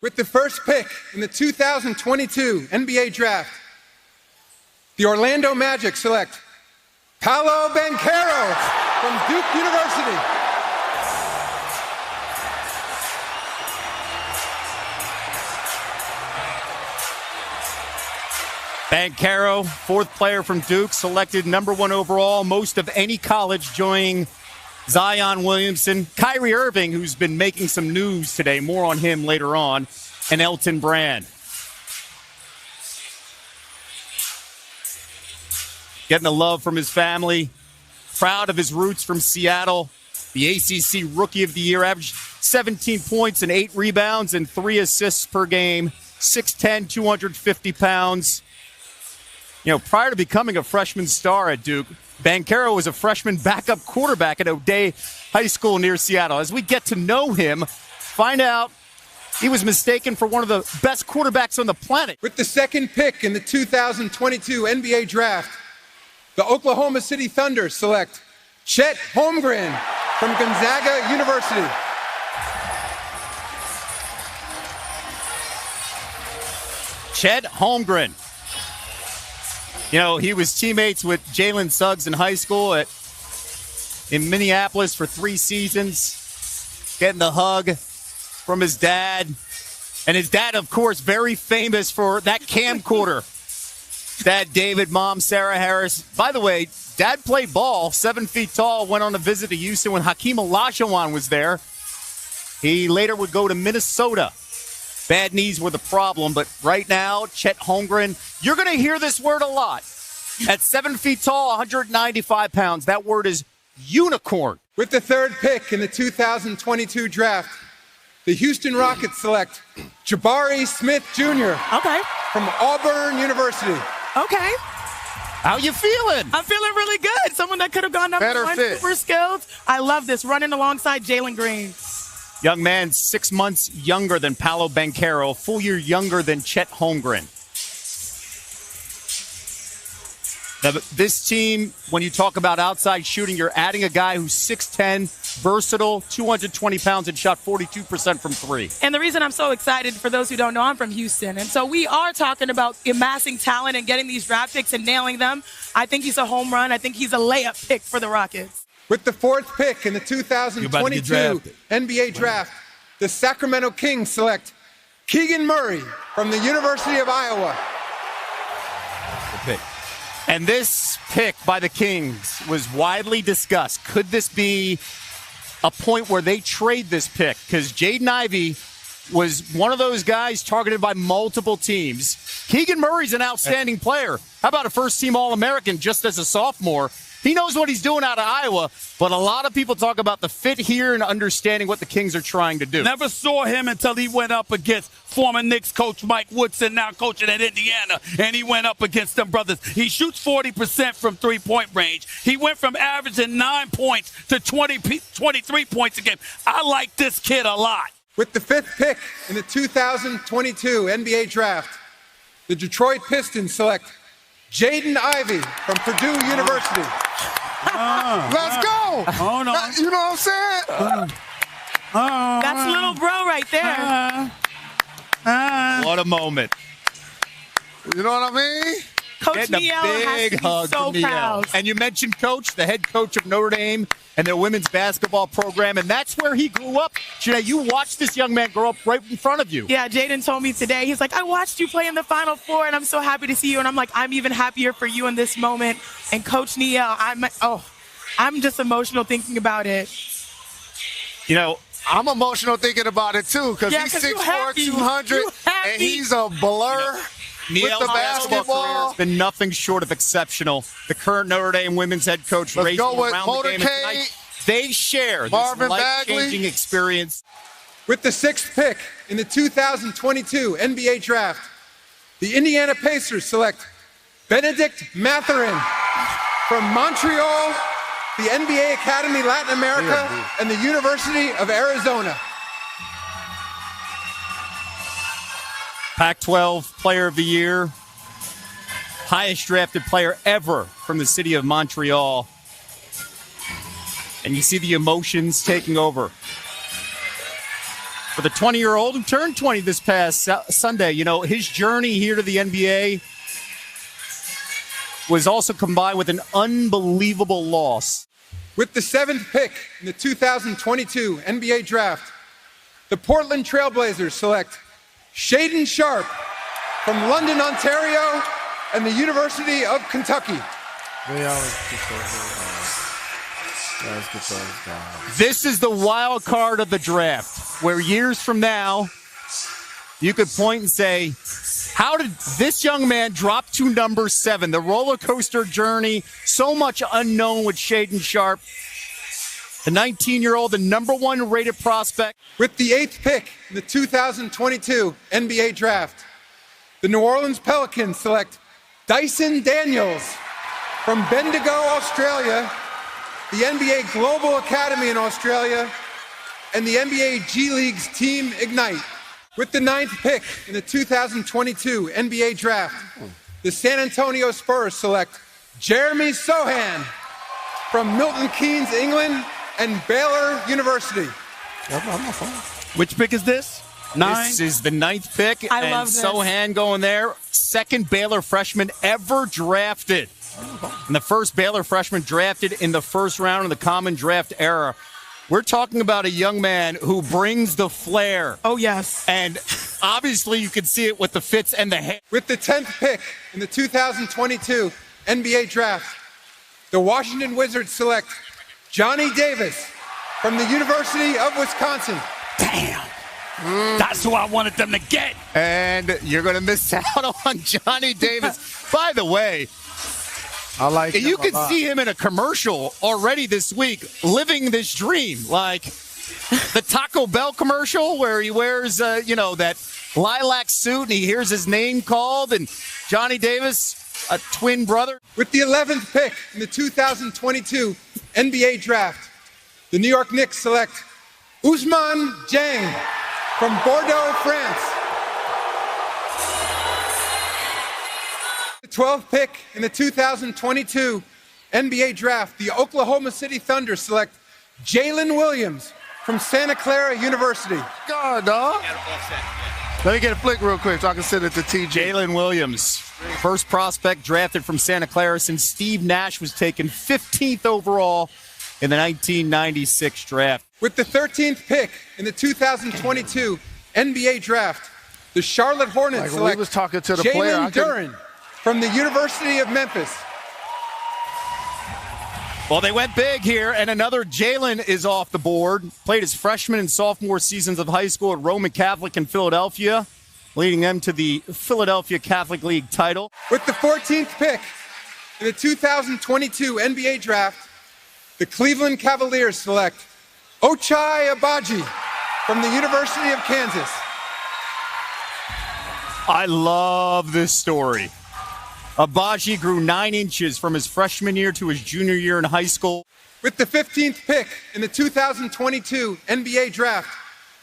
With the first pick in the 2022 NBA Draft, the Orlando Magic select Paolo Banchero from Duke University. Banchero, fourth player from Duke, selected number 1 overall, most of any college, joining Zion Williamson, Kyrie Irving, who's been making some news today, more on him later on, and Elton Brand. Getting the love from his family, proud of his roots from Seattle. The ACC Rookie of the Year, averaged 17 points and 8 rebounds and 3 assists per game, 6'10", 250 pounds. You know, prior to becoming a freshman star at Duke, Banchero was a freshman backup quarterback at O'Day High School near Seattle. As we get to know him, find out he was mistaken for one of the best quarterbacks on the planet. With the second pick in the 2022 NBA Draft, the Oklahoma City Thunder select Chet Holmgren from Gonzaga University. Chet Holmgren. You know, he was teammates with Jalen Suggs in high school in Minneapolis for 3 seasons, getting the hug from his dad. And his dad, of course, very famous for that camcorder. Dad David, mom Sarah Harris. By the way, dad played ball, 7 feet tall, went on a visit to Houston when Hakeem Olajuwon was there. He later would go to Minnesota. Bad knees were the problem, but right now, Chet Holmgren, you're going to hear this word a lot. At 7 feet tall, 195 pounds, that word is unicorn. With the third pick in the 2022 Draft, the Houston Rockets select Jabari Smith Jr. From Auburn University. Okay. How you feeling? I'm feeling really good. Someone that could have gone number 1, super skilled. I love this, running alongside Jalen Green. Young man, 6 months younger than Paolo Banchero, full year younger than Chet Holmgren. This team, when you talk about outside shooting, you're adding a guy who's 6'10", versatile, 220 pounds, and shot 42% from 3. And the reason I'm so excited, for those who don't know, I'm from Houston. And so we are talking about amassing talent and getting these draft picks and nailing them. I think he's a home run. I think he's a layup pick for the Rockets. With the fourth pick in the 2022 NBA Draft, the Sacramento Kings select Keegan Murray from the University of Iowa. Good pick. And this pick by the Kings was widely discussed. Could this be a point where they trade this pick? Because Jaden Ivey was one of those guys targeted by multiple teams. Keegan Murray's an outstanding player. How about a first-team All-American just as a sophomore? He knows what he's doing out of Iowa, but a lot of people talk about the fit here and understanding what the Kings are trying to do. Never saw him until he went up against former Knicks coach Mike Woodson, now coaching at Indiana, and he went up against them brothers. He shoots 40% from three-point range. He went from averaging 9 points to 23 points a game. I like this kid a lot. With the fifth pick in the 2022 NBA Draft, the Detroit Pistons select Jaden Ivey from Purdue University. Let's go. Oh, no. You know what I'm saying? That's little bro right there. What a moment. You know what I mean? Coach Niel has to be so proud. And you mentioned Coach, the head coach of Notre Dame and their women's basketball program, and that's where he grew up. Janae, you watched this young man grow up right in front of you. Yeah, Jaden told me today, he's like, I watched you play in the Final Four, and I'm so happy to see you. And I'm like, I'm even happier for you in this moment. And Coach Niel, I'm just emotional thinking about it. You know, I'm emotional thinking about it, too, because he's 6'4", 200, and he's a blur. Niel's basketball career has been nothing short of exceptional. The current Notre Dame women's head coach raised around the game. Tonight, they share this life-changing experience. With the sixth pick in the 2022 NBA Draft, the Indiana Pacers select Benedict Mathurin from Montreal, the NBA Academy Latin America, and the University of Arizona. Pac-12 Player of the Year, highest drafted player ever from the city of Montreal. And you see the emotions taking over. For the 20-year-old who turned 20 this past Sunday, you know, his journey here to the NBA was also combined with an unbelievable loss. With the 7th pick in the 2022 NBA Draft, the Portland Trailblazers select Shaedon Sharpe from London, Ontario, and the University of Kentucky. This is the wild card of the draft, where years from now, you could point and say, how did this young man drop to number 7? The roller coaster journey, so much unknown with Shaedon Sharpe. The 19-year-old, the number 1 rated prospect. With the 8th pick in the 2022 NBA Draft, the New Orleans Pelicans select Dyson Daniels from Bendigo, Australia, the NBA Global Academy in Australia, and the NBA G League's Team Ignite. With the 9th pick in the 2022 NBA Draft, the San Antonio Spurs select Jeremy Sohan from Milton Keynes, England, and Baylor University. Which pick is this? 9? This is the 9th pick. I love this. Sohan going there. 2nd Baylor freshman ever drafted. And the first Baylor freshman drafted in the first round of the common draft era. We're talking about a young man who brings the flair. Oh, yes. And obviously you can see it with the fits and the hair. With the 10th pick in the 2022 NBA Draft, the Washington Wizards select Johnny Davis from the University of Wisconsin. Damn. That's who I wanted them to get. And you're going to miss out on Johnny Davis. By the way, I like him you a can lot. see him in a commercial already this week, living this dream. Like the Taco Bell commercial where he wears, that lilac suit and he hears his name called, and Johnny Davis, a twin brother. With the 11th pick in the 2022 NBA Draft, the New York Knicks select Ousmane Dieng from Bordeaux, France. The 12th pick in the 2022 NBA Draft, the Oklahoma City Thunder select Jalen Williams from Santa Clara University. God, dog. Let me get a flick real quick so I can send it to TJ. Jalen Williams, first prospect drafted from Santa Clara since Steve Nash was taken 15th overall in the 1996 draft. With the 13th pick in the 2022 NBA Draft, the Charlotte Hornets Like when select we was talking to the player, I Jalen couldn't- Duren from the University of Memphis. Well, they went big here, and another Jalen is off the board. Played his freshman and sophomore seasons of high school at Roman Catholic in Philadelphia, leading them to the Philadelphia Catholic League title. With the 14th pick in the 2022 NBA Draft, the Cleveland Cavaliers select Ochai Agbaji from the University of Kansas. I love this story. Agbaji grew 9 inches from his freshman year to his junior year in high school. With the 15th pick in the 2022 NBA Draft,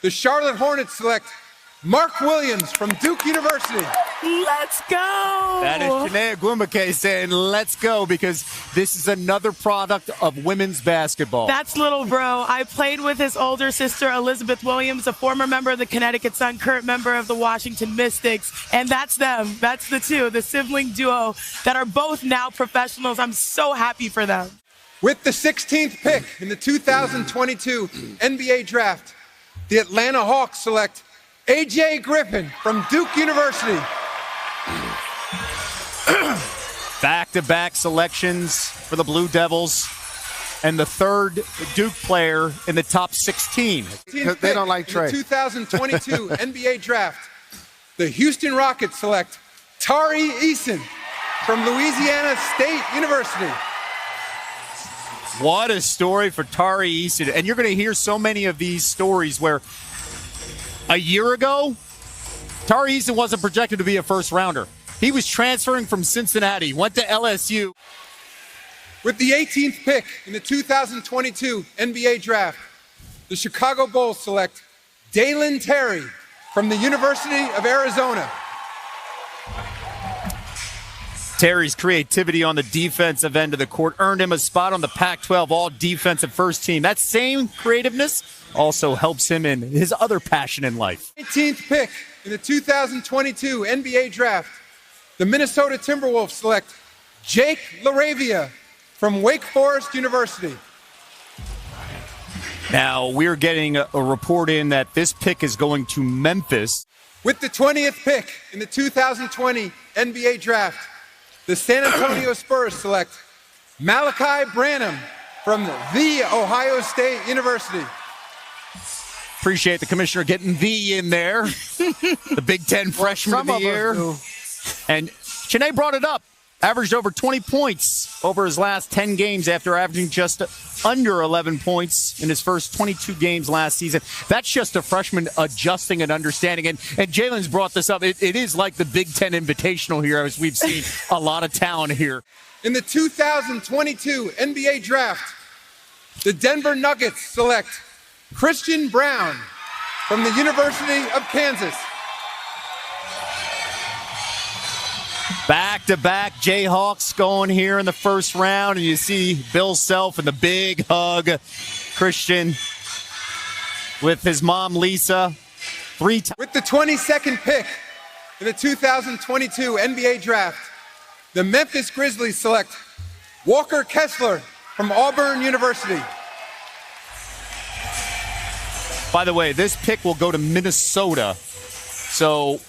the Charlotte Hornets select Mark Williams from Duke University. Let's go. That is Shanae Agwumbake saying, let's go, because this is another product of women's basketball. That's little bro. I played with his older sister, Elizabeth Williams, a former member of the Connecticut Sun, current member of the Washington Mystics. And that's them. That's the two, the sibling duo that are both now professionals. I'm so happy for them. With the 16th pick in the 2022 NBA Draft, the Atlanta Hawks select A.J. Griffin from Duke University. Back-to-back selections for the Blue Devils, and the third Duke player in the top 16. They don't like Trey. In the 2022 NBA Draft, the Houston Rockets select Tari Eason from Louisiana State University. What a story for Tari Eason. And you're going to hear so many of these stories where a year ago, Tari Eason wasn't projected to be a first-rounder. He was transferring from Cincinnati, went to LSU. With the 18th pick in the 2022 NBA Draft, the Chicago Bulls select Dalen Terry from the University of Arizona. Terry's creativity on the defensive end of the court earned him a spot on the Pac-12 all-defensive first team. That same creativeness also helps him in his other passion in life. 19th pick in the 2022 NBA Draft, the Minnesota Timberwolves select Jake LaRavia from Wake Forest University. Now, we're getting a report in that this pick is going to Memphis. With the 20th pick in the 2020 NBA Draft, the San Antonio Spurs select Malachi Branham from The Ohio State University. Appreciate the commissioner getting the in there. The Big Ten freshman of the year. And Chiney brought it up. Averaged over 20 points over his last 10 games after averaging just under 11 points in his first 22 games last season. That's just a freshman adjusting and understanding. And Jalen's brought this up. It is like the Big Ten Invitational here, as we've seen a lot of talent here. In the 2022 NBA Draft, the Denver Nuggets select Christian Brown from the University of Kansas. Back-to-back Jayhawks going here in the first round, and you see Bill Self and the big hug. Christian with his mom, Lisa. With the 22nd pick in the 2022 NBA Draft, the Memphis Grizzlies select Walker Kessler from Auburn University. By the way, this pick will go to Minnesota. So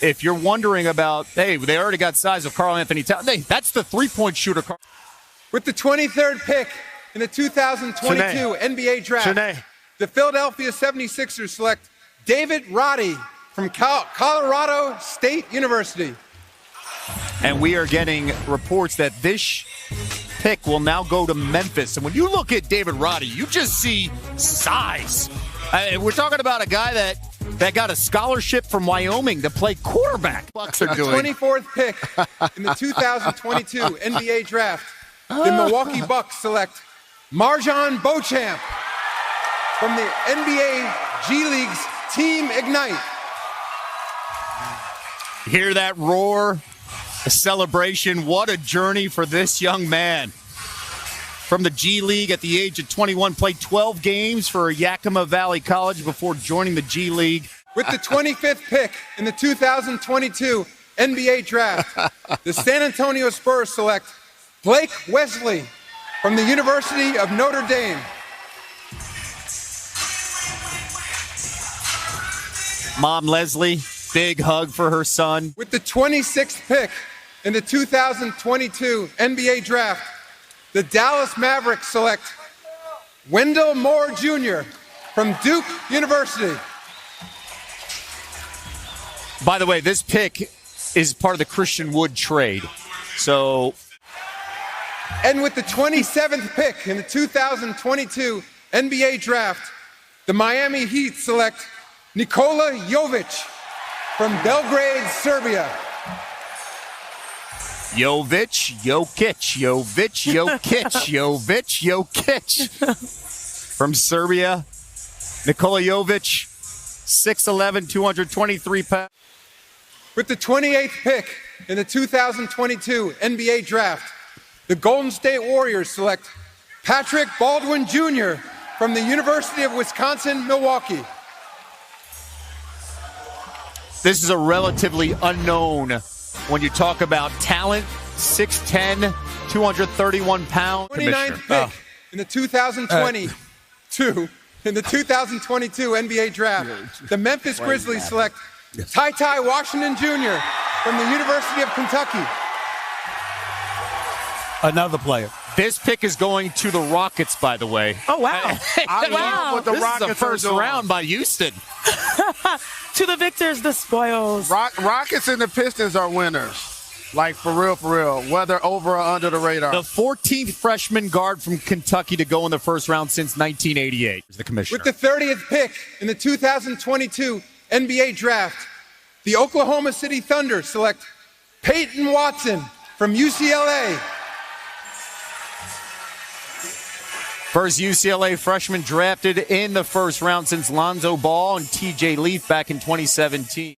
if you're wondering about, hey, they already got size of Karl Anthony Towns. Hey, that's the three-point shooter. With the 23rd pick in the 2022 NBA Draft, the Philadelphia 76ers select David Roddy from Colorado State University. And we are getting reports that this pick will now go to Memphis. And when you look at David Roddy, you just see size. We're talking about a guy that got a scholarship from Wyoming to play quarterback. Bucks are doing. 24th pick in the 2022 NBA Draft, the Milwaukee Bucks select Marjon Beauchamp from the NBA G League's Team Ignite. Hear that roar? A celebration. What a journey for this young man. From the G League at the age of 21, played 12 games for Yakima Valley College before joining the G League. With the 25th pick in the 2022 NBA Draft, the San Antonio Spurs select Blake Wesley from the University of Notre Dame. Mom Leslie, big hug for her son. With the 26th pick in the 2022 NBA Draft, the Dallas Mavericks select Wendell Moore Jr. from Duke University. By the way, this pick is part of the Christian Wood trade. And with the 27th pick in the 2022 NBA Draft, the Miami Heat select Nikola Jovic from Belgrade, Serbia. Jovic. From Serbia. Nikola Jovic, 6'11", 223 pounds. With the 28th pick in the 2022 NBA Draft, the Golden State Warriors select Patrick Baldwin Jr. from the University of Wisconsin-Milwaukee. This is a relatively unknown when you talk about talent, 6'10", 231 pounds. 29th pick in the 2022 NBA Draft, the Memphis Grizzlies select Ty Washington Jr. from the University of Kentucky. Another player. This pick is going to the Rockets, by the way. Oh, wow. I love what the This Rockets is the first are doing. round by Houston. To the victors, the spoils. Rockets and the Pistons are winners. Like, for real, whether over or under the radar. The 14th freshman guard from Kentucky to go in the first round since 1988 is the commissioner. With the 30th pick in the 2022 NBA Draft, the Oklahoma City Thunder select Peyton Watson from UCLA. First UCLA freshman drafted in the first round since Lonzo Ball and TJ Leaf back in 2017.